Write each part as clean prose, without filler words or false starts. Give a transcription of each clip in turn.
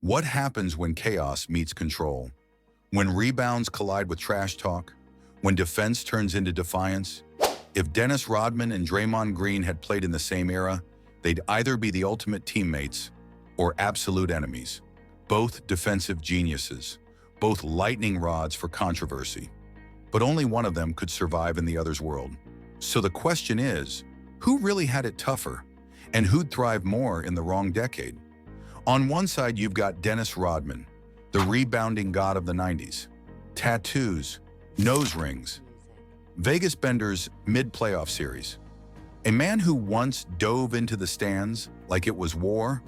What happens when chaos meets control? When rebounds collide with trash talk? When defense turns into defiance? If Dennis Rodman and Draymond Green had played in the same era, they'd either be the ultimate teammates or absolute enemies. Both defensive geniuses, both lightning rods for controversy. But only one of them could survive in the other's world. So the question is, who really had it tougher? And who'd thrive more in the wrong decade? On one side, you've got Dennis Rodman, the rebounding god of the 90s. Tattoos, nose rings, Vegas Bender's mid-playoff series. A man who once dove into the stands like it was war,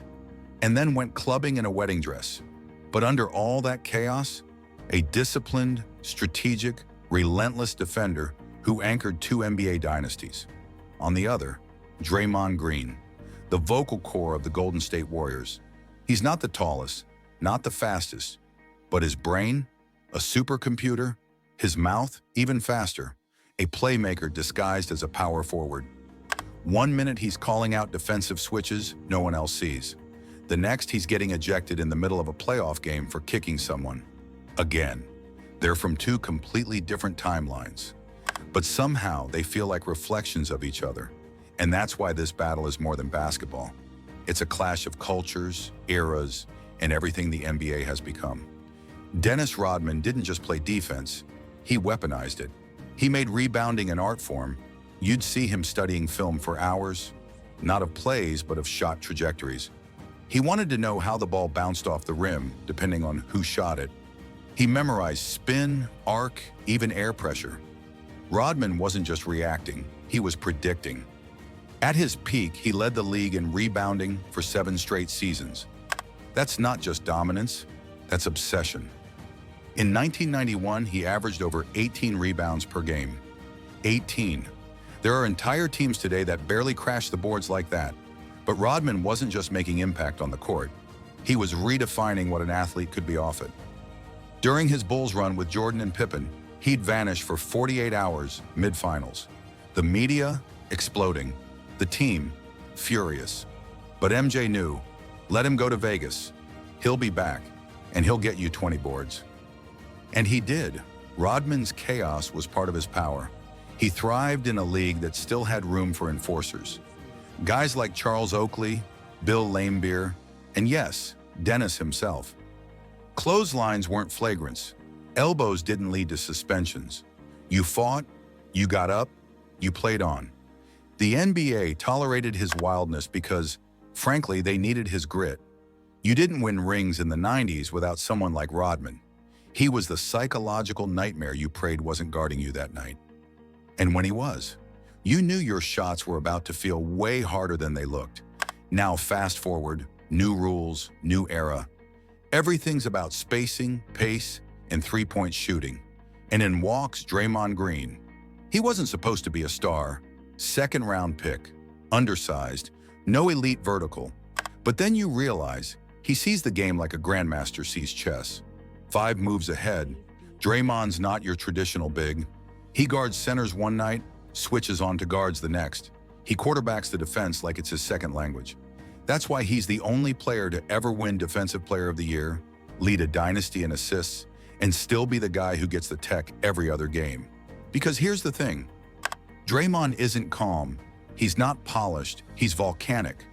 and then went clubbing in a wedding dress. But under all that chaos, a disciplined, strategic, relentless defender who anchored two NBA dynasties. On the other, Draymond Green, the vocal core of the Golden State Warriors. He's not the tallest, not the fastest, but his brain, a supercomputer, his mouth, even faster, a playmaker disguised as a power forward. One minute he's calling out defensive switches no one else sees. The next he's getting ejected in the middle of a playoff game for kicking someone. Again, they're from two completely different timelines. But somehow they feel like reflections of each other. And that's why this battle is more than basketball. It's a clash of cultures, eras, and everything the NBA has become. Dennis Rodman didn't just play defense, he weaponized it. He made rebounding an art form. You'd see him studying film for hours, not of plays, but of shot trajectories. He wanted to know how the ball bounced off the rim, depending on who shot it. He memorized spin, arc, even air pressure. Rodman wasn't just reacting, he was predicting. At his peak, he led the league in rebounding for 7 straight seasons. That's not just dominance, that's obsession. In 1991, he averaged over 18 rebounds per game. 18. There are entire teams today that barely crash the boards like that. But Rodman wasn't just making impact on the court. He was redefining what an athlete could be off it. During his Bulls run with Jordan and Pippen, he'd vanish for 48 hours mid-finals. The media exploding. The team, furious. But MJ knew, let him go to Vegas. He'll be back, and he'll get you 20 boards. And he did. Rodman's chaos was part of his power. He thrived in a league that still had room for enforcers. Guys like Charles Oakley, Bill Laimbeer, and yes, Dennis himself. Clotheslines weren't flagrants. Elbows didn't lead to suspensions. You fought, you got up, you played on. The NBA tolerated his wildness because, frankly, they needed his grit. You didn't win rings in the 90s without someone like Rodman. He was the psychological nightmare you prayed wasn't guarding you that night. And when he was, you knew your shots were about to feel way harder than they looked. Now fast forward, new rules, new era. Everything's about spacing, pace, and three-point shooting. And in walks Draymond Green. He wasn't supposed to be a star. Second-round pick, undersized, no elite vertical. But then you realize he sees the game like a grandmaster sees chess. 5 moves ahead. Draymond's not your traditional big. He guards centers one night, switches on to guards the next. He quarterbacks the defense like it's his second language. That's why he's the only player to ever win Defensive Player of the Year, lead a dynasty in assists, and still be the guy who gets the tech every other game. Because here's the thing. Draymond isn't calm. He's not polished. He's volcanic.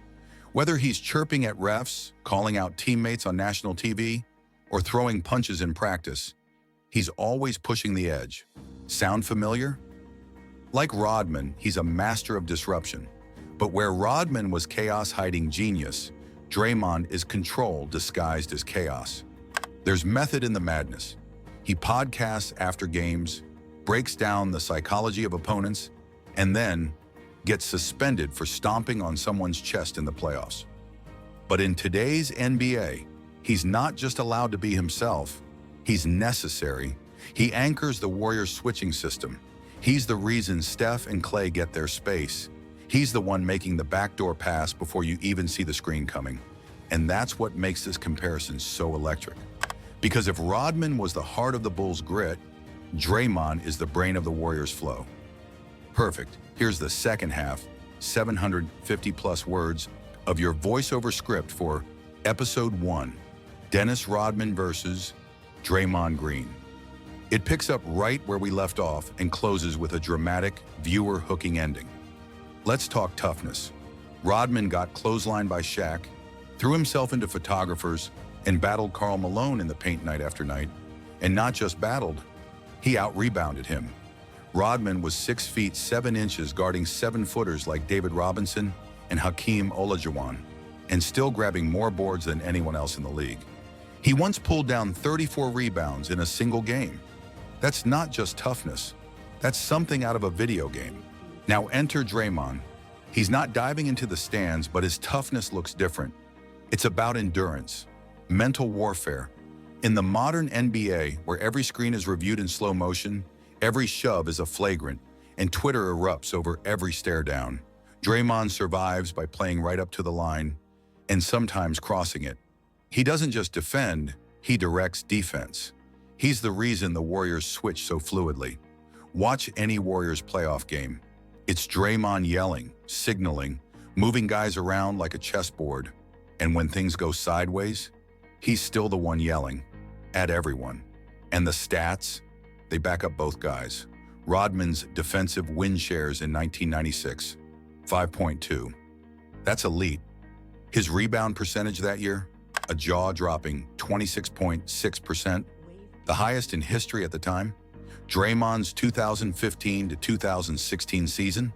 Whether he's chirping at refs, calling out teammates on national TV, or throwing punches in practice, he's always pushing the edge. Sound familiar? Like Rodman, he's a master of disruption. But where Rodman was chaos-hiding genius, Draymond is control disguised as chaos. There's method in the madness. He podcasts after games, breaks down the psychology of opponents, and then gets suspended for stomping on someone's chest in the playoffs. But in today's NBA, he's not just allowed to be himself, he's necessary. He anchors the Warriors' switching system. He's the reason Steph and Klay get their space. He's the one making the backdoor pass before you even see the screen coming. And that's what makes this comparison so electric. Because if Rodman was the heart of the Bulls' grit, Draymond is the brain of the Warriors' flow. Perfect. Here's the second half, 750 plus words of your voiceover script for Episode 1, Dennis Rodman versus Draymond Green. It picks up right where we left off and closes with a dramatic, viewer-hooking ending. Let's talk toughness. Rodman got clotheslined by Shaq, threw himself into photographers, and battled Karl Malone in the paint night after night. And not just battled, he out-rebounded him. Rodman was 6 feet 7 inches guarding 7-footers like David Robinson and Hakeem Olajuwon, and still grabbing more boards than anyone else in the league. He once pulled down 34 rebounds in a single game. That's not just toughness. That's something out of a video game. Now enter Draymond. He's not diving into the stands, but his toughness looks different. It's about endurance, mental warfare. In the modern NBA, where every screen is reviewed in slow motion, every shove is a flagrant, and Twitter erupts over every stare down, Draymond survives by playing right up to the line and sometimes crossing it. He doesn't just defend, he directs defense. He's the reason the Warriors switch so fluidly. Watch any Warriors playoff game. It's Draymond yelling, signaling, moving guys around like a chessboard. And when things go sideways, he's still the one yelling at everyone. And the stats, they back up both guys. Rodman's defensive win shares in 1996, 5.2. That's elite. His rebound percentage that year, a jaw-dropping 26.6%, the highest in history at the time. Draymond's 2015 to 2016 season,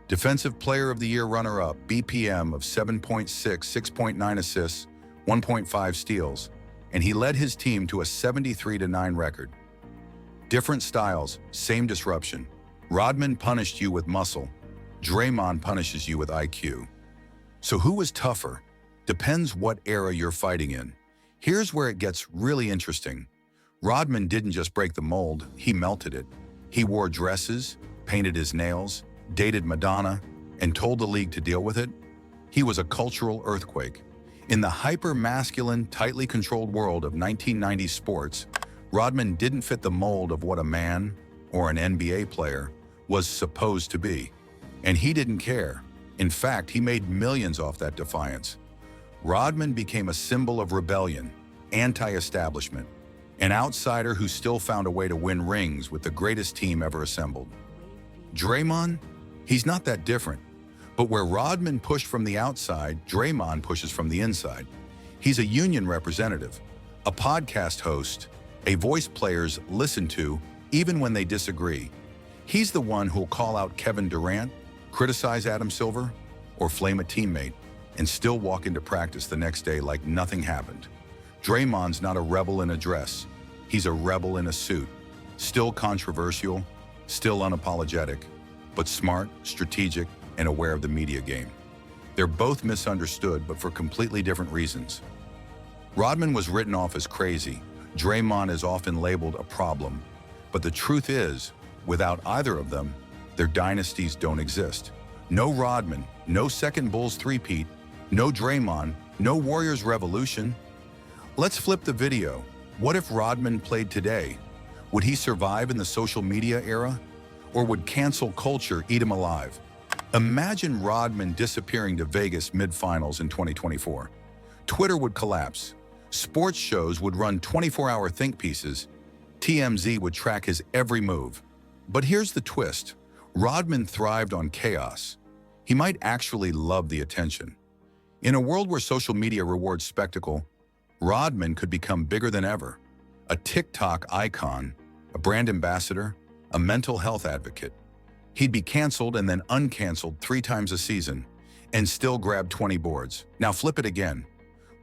Defensive Player of the Year runner-up, BPM of 7.6, 6.9 assists, 1.5 steals, and he led his team to a 73-9 record. Different styles, same disruption. Rodman punished you with muscle. Draymond punishes you with IQ. So who was tougher? Depends what era you're fighting in. Here's where it gets really interesting. Rodman didn't just break the mold, he melted it. He wore dresses, painted his nails, dated Madonna, and told the league to deal with it. He was a cultural earthquake. In the hyper-masculine, tightly controlled world of 1990s sports, Rodman didn't fit the mold of what a man, or an NBA player, was supposed to be. And he didn't care. In fact, he made millions off that defiance. Rodman became a symbol of rebellion, anti-establishment, an outsider who still found a way to win rings with the greatest team ever assembled. Draymond? He's not that different. But where Rodman pushed from the outside, Draymond pushes from the inside. He's a union representative, a podcast host, a voice players listen to even when they disagree. He's the one who'll call out Kevin Durant, criticize Adam Silver, or flame a teammate, and still walk into practice the next day like nothing happened. Draymond's not a rebel in a dress. He's a rebel in a suit. Still controversial, still unapologetic, but smart, strategic, and aware of the media game. They're both misunderstood, but for completely different reasons. Rodman was written off as crazy. Draymond is often labeled a problem. But the truth is, without either of them, their dynasties don't exist. No Rodman, no second Bulls three-peat, no Draymond, no Warriors revolution. Let's flip the video. What if Rodman played today? Would he survive in the social media era? Or would cancel culture eat him alive? Imagine Rodman disappearing to Vegas mid-finals in 2024. Twitter would collapse. Sports shows would run 24-hour think pieces. TMZ would track his every move. But here's the twist. Rodman thrived on chaos. He might actually love the attention. In a world where social media rewards spectacle, Rodman could become bigger than ever. A TikTok icon, a brand ambassador, a mental health advocate. He'd be canceled and then uncanceled 3 times a season and still grab 20 boards. Now flip it again.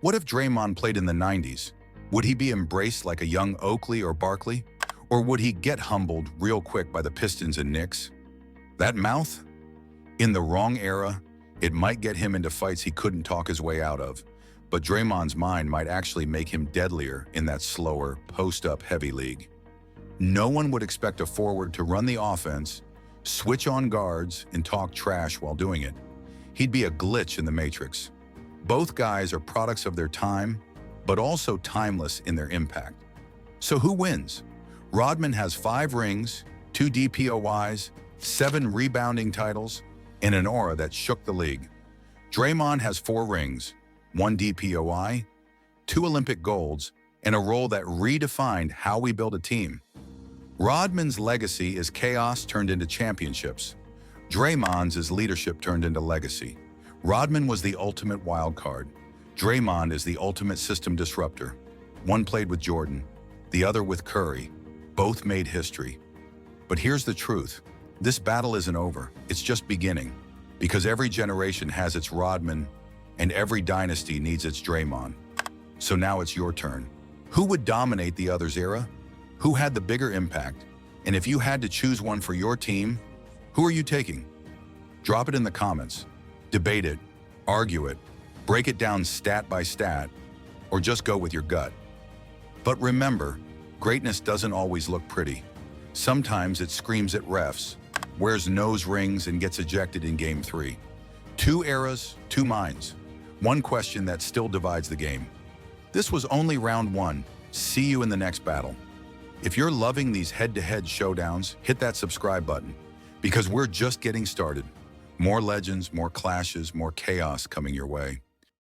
What if Draymond played in the 90s? Would he be embraced like a young Oakley or Barkley? Or would he get humbled real quick by the Pistons and Knicks? That mouth? In the wrong era, it might get him into fights he couldn't talk his way out of. But Draymond's mind might actually make him deadlier in that slower, post-up heavy league. No one would expect a forward to run the offense, switch on guards, and talk trash while doing it. He'd be a glitch in the matrix. Both guys are products of their time, but also timeless in their impact. So who wins? Rodman has 5 rings, 2 DPOYs, 7 rebounding titles, and an aura that shook the league. Draymond has 4 rings, 1 DPOY, 2 Olympic golds, and a role that redefined how we build a team. Rodman's legacy is chaos turned into championships. Draymond's is leadership turned into legacy. Rodman was the ultimate wild card. Draymond is the ultimate system disruptor. One played with Jordan, the other with Curry. Both made history. But here's the truth. This battle isn't over. It's just beginning. Because every generation has its Rodman, and every dynasty needs its Draymond. So now it's your turn. Who would dominate the other's era? Who had the bigger impact? And if you had to choose one for your team, who are you taking? Drop it in the comments. Debate it, argue it, break it down stat by stat, or just go with your gut. But remember, greatness doesn't always look pretty. Sometimes it screams at refs, wears nose rings, and gets ejected in Game 3. 2 eras, 2 minds. One question that still divides the game. This was only round 1. See you in the next battle. If you're loving these head-to-head showdowns, hit that subscribe button, because we're just getting started. More legends, more clashes, more chaos coming your way.